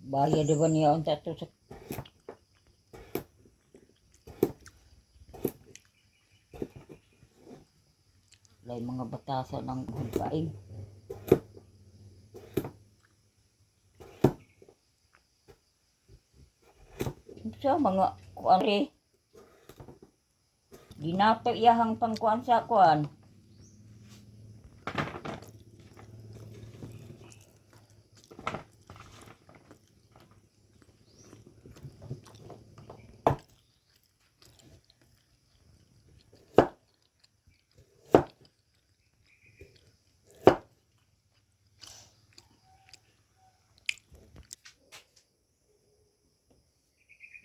Bayad ba niya unta to sa lay mga batasan ng hudkain. Sa mga kuan ri. Ginato iyahang pangkuan sa kuan.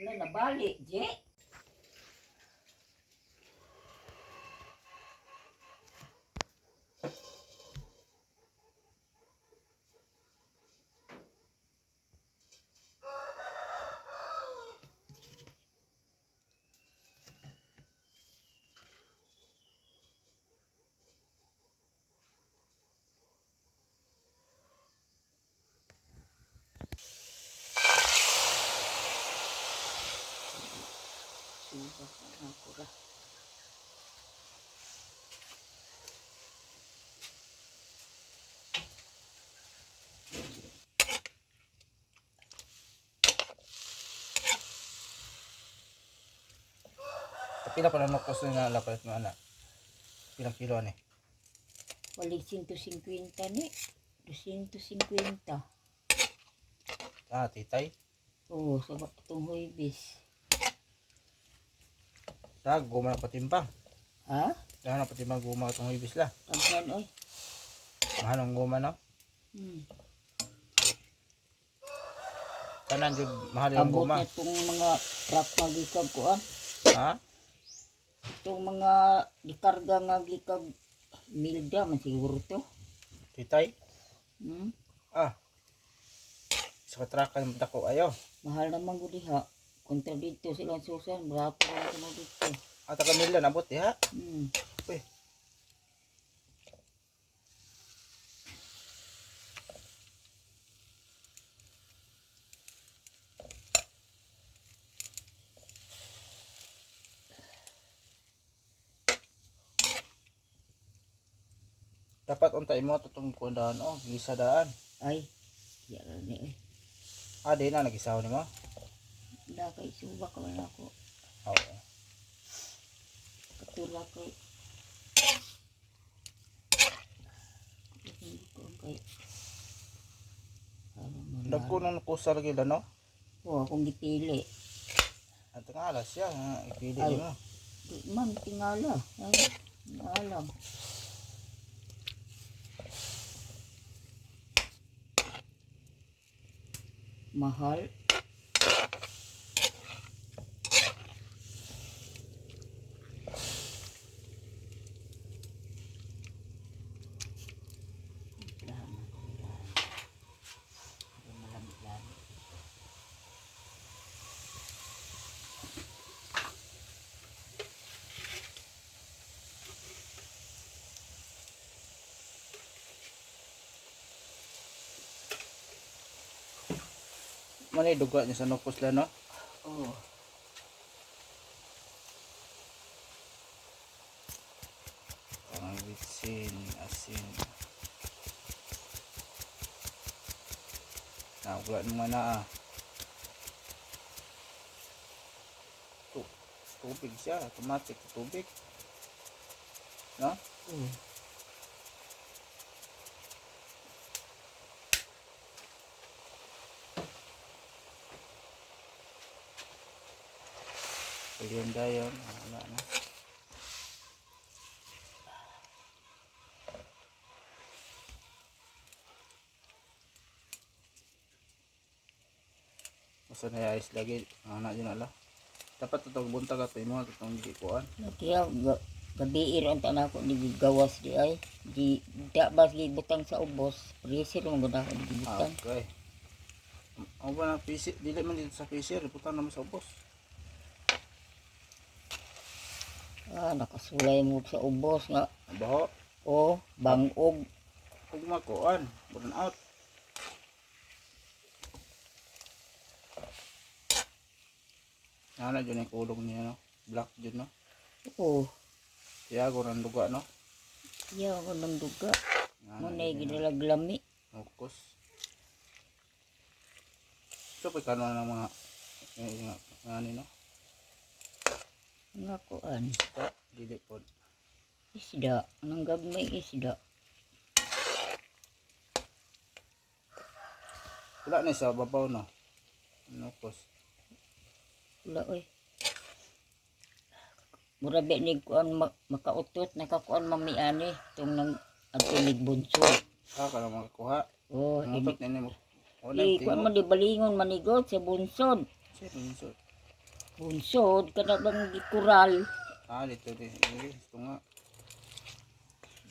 Wala na balik, je. Subak na ako ra. Pila pa na nukos na lapit mo anak. Pilang kilo ni? Wali 150 ni. 250. Ah, titay. Oo, sa itong huibis. Dag, guma na patimbang. Ha? Dahil na patimbang guma itong ibis la. Taghan oy. Mahal ang guma no? Tanan jud mahal ang Abot guma. na itong mga truck nga gikag kuan. Ha? Itong mga dikarga nga gikag milda man siguro to. Titay? Hmm? Ah. Sa katrakan dako ayo. Mahal naman ko diha. Kontra dito silang susan, brapo lang ko dito. At kanila nabot diha. Uy. Dapat untay mo tutong kundaan oh, gisa daan. Ay, yan ni eh. Ah, di na nagisaw nimo. Wala kay subak man ako. Oo. Katula kay hindi ko kay Dagko nang kusa lagi no? Oo, akong gipili. At ngala siya, ipili Ay. mo. Di man tingala. Ay, alam. Mahal. Manay duga niya sa nukos la no? Oo. Ang bitsin, asin. Wala naman na ah. Tubig siya, automatic tubig. No? Paganda yun. Wala na. Masa na ayos lagi. Anak yun ala. Dapat itong buntag at mo itong gikuan. Kaya gabi iron tanan ko ni gawas di ay. Di da bas gibutang sa ubos. Freezer mo gud ako gibutang. Okay. Ang ba na PC? Dili man dito sa PC. Riputan naman sa ubos. Ah, nakasulay mo sa ubos nga. Baho. O, bangog. Kung makuan. Burn out. Ana dyan yung kulog niya, no? Black dyan, no? Oo. Tiago ng duga, no? Iya ako ng duga. Ana Muna'y dyan, no? ginalaglami. Mukos. So, pagkano ng mga ano, no? Nga kuan. Dili po. Isda. Anong gagmay isda. Wala na sa babaw, no? Mukos. Wala oy. Murabi ni kuan makautot nakakuan mamiani tong nang atilig bunso. Ka na makakuha. Oh, Mutot na mo. O, di kuan man di balingon manigot sa bunsod. Sino yung sort? Bunsod kana bang gikural. Dito din. Ito nga.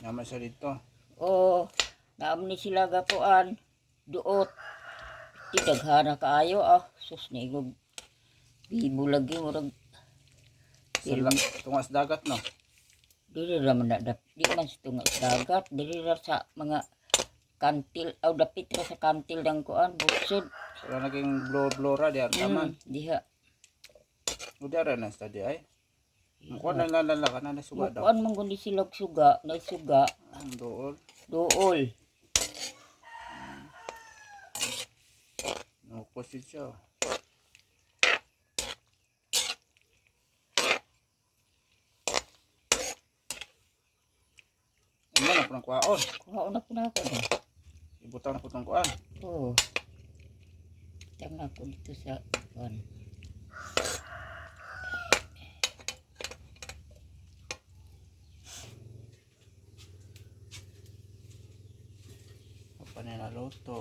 Naman siya dito. Oh, naam ni sila gakuan duot. Di daghana kaayo sus na igog. Bibo lagi murag Tungas dagat, no? dili ra man di man sa tunga sa dagat, dili ra sa mga kantil aw dapit ra sa kantil dang kuan buksod. Wala naging blora di taman. Diha. Udara na sa di ay. Mukuha na lalala ka na nasuga daw. Kuan man kundi sila suga, na suga, Ang dool. dool. Nukos yun siya. Ano na po ng kuhaon? Kuhaon na po na ako na. Ibutang na po ng kuhaan. Oo. Tama ko dito sa kuan. Apa na luto?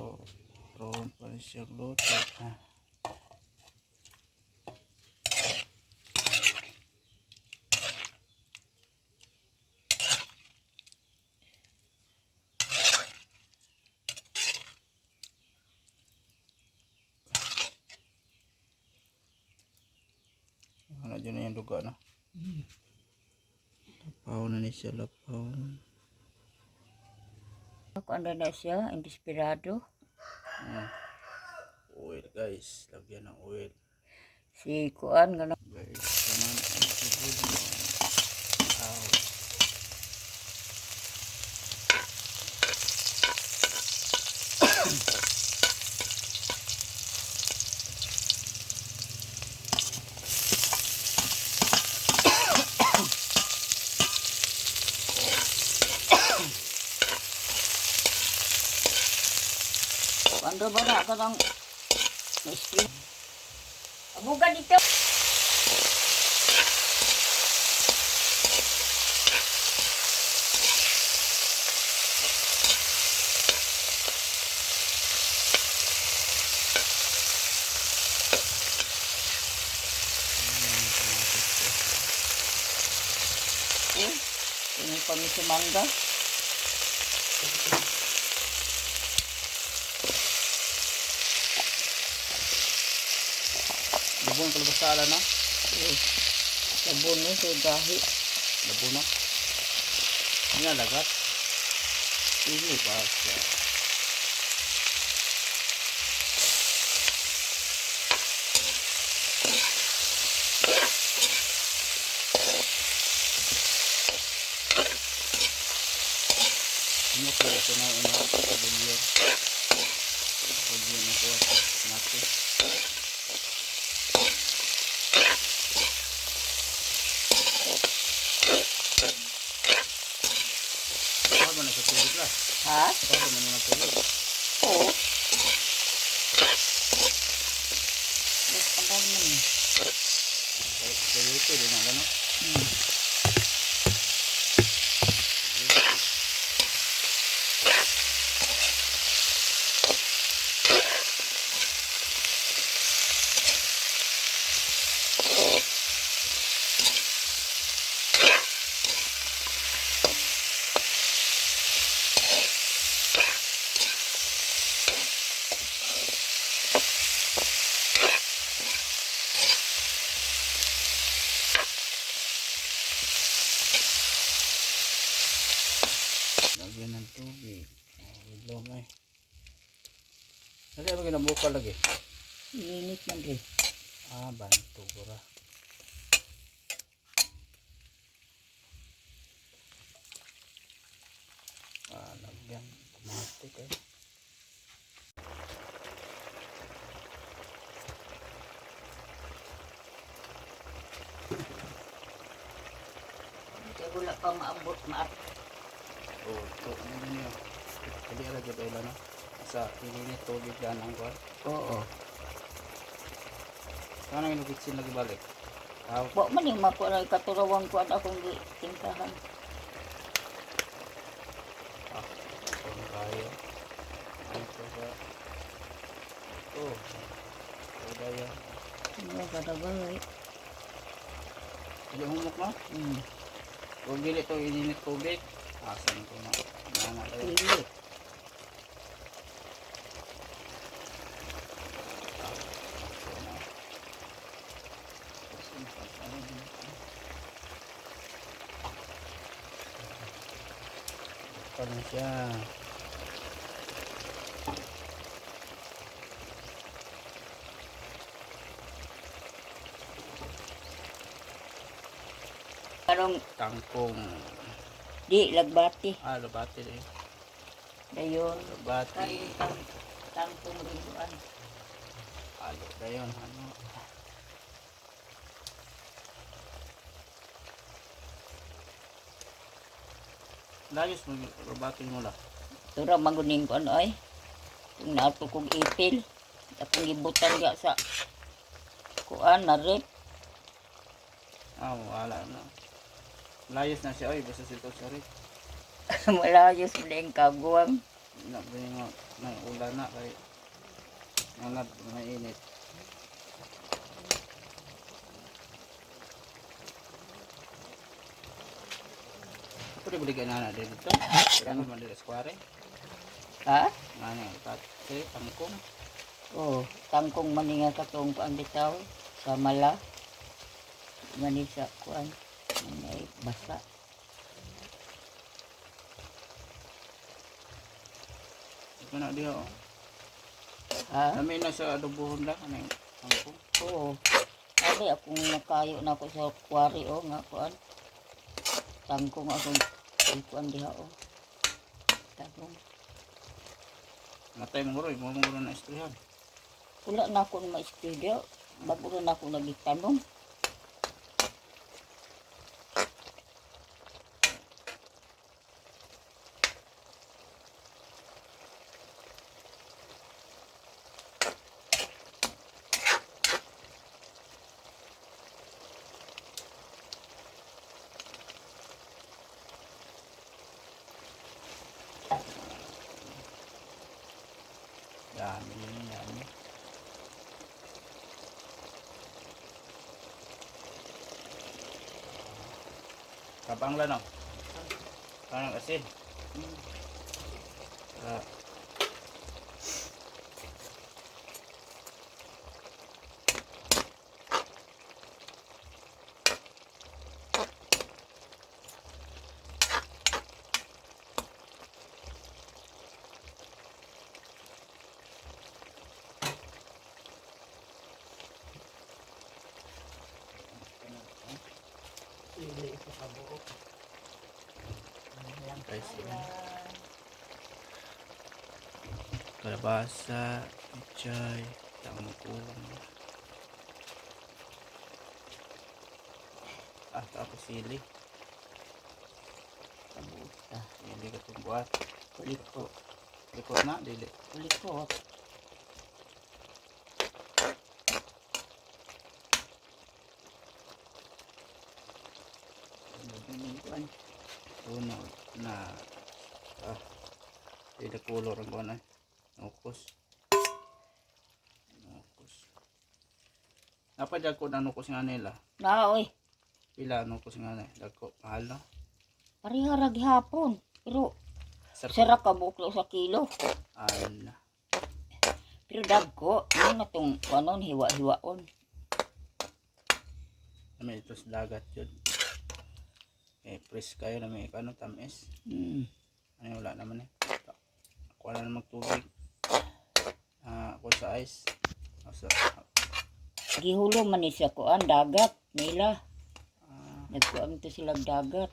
Ron pa rin siya luto. Ano dyan na yung duga, no? Lapaw na ni siya, lapaw. Ako anda na siya, desperado. Oil, guys. Lagyan ng oil. Si kuan nga Guys, naman ang sibol mo. Ow. Ando ba na ka ng spring? Abuga dito. Ini pamisi mangga. Labon kalau besar na. Sabon ni sa gahi. Labon na. Ini lagat. Ini pas. Ini kalau kena ini beliau. Beliau itu mati. Apa nak ketulid lah? Ha? Apa mana nak ketulid? Oo. Ang dami naman. Kayu itu dia nak kan? Lagyan ng tubig. Ilong eh. Lagyan mo ginambuka lagi. Init man rin. Banto gura. Yan, automatic eh. Kaya wala pa maabot maat. Oh, ito, ano niyo? Hindi alagay ba ilan, no? Sa ininit tubig yan ang kuwan. Oo. Saan ang inukitsin lagi balik? Aw, Wa man yung mako na ikaturawang kuan akong gitintahan. kung kayo. Ano ito ba? Oh, ito yan. Ano kada bagay? Hindi humok na? Kung dili ito ininit tubig, asan ko na. Nana tayo. Pili. Ito na siya. Karong Kangkong. di lagbati. Labati rin. Dayon. Labati. Tangtong ribuan. Dayon. Ano? Layos mo yung labati mo lang. Tura maguning ko ano ay. Kung nato kong ipil. Akong ibutan ga sa kuan na rip. Wala na. Layos na siya. Oy, basta sito siya rin. Malayos mo na yung kaguwang. Nabi nga, may ulan na kay nanad, mainit. Ito rin balikan na dito. Kaya naman dito sa kware. Ha? Nga nga, kasi tangkong. Oo. Tangkong maninga katong kuan bitaw. Sa mala. Mani sa kuan. May basa. Ito na diha, oh. Ha? Dami na sa adobohon lang, ano yung tangkong. Oo. Abi akong nakayo na ako sa kwari o nga kuan. Tangkong akong kuan diha o. Tangkong. Matay mong mo mong na istrihan. Wala na ako na ma-studio. Bago na ako nagitanom. Dami yun, dami. Kapang lang, no? Parang asin. Ah, Ili ito sa buok. guys, yun. Kalabasa, pichay, tangkong. Tapos sili. Kabuta. Sili ka itong buhat. Kuliko. Likot na, dili. Kulikot. Kuan. Uno na tidak color ang kuan ay nukos apa dagko na nukos nga nila Na oy. pila nukos nga na dagko mahal no Pariharag hapon. Pero sarap sira ka buklo sa kilo. ala Pero dagko. Ano na itong ano, hiwa-hiwaon. may ito sa dagat yun press kayo na may ano tamis ano wala naman ako na magtubig ako sa ice Gihulo man ni siya kuan dagat nila. Nagkuan to sila dagat.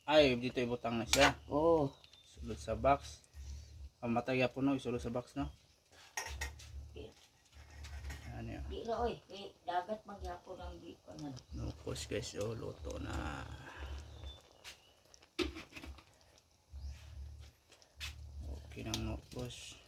ay dito ibutang na siya Oh, sulod sa box. Pamatay ya puno isulod sa box no. Ano yun? Di ra oy, kay dagat magyapon ang di ko na. Nukos guys, oh, luto na. Okay ng nukos.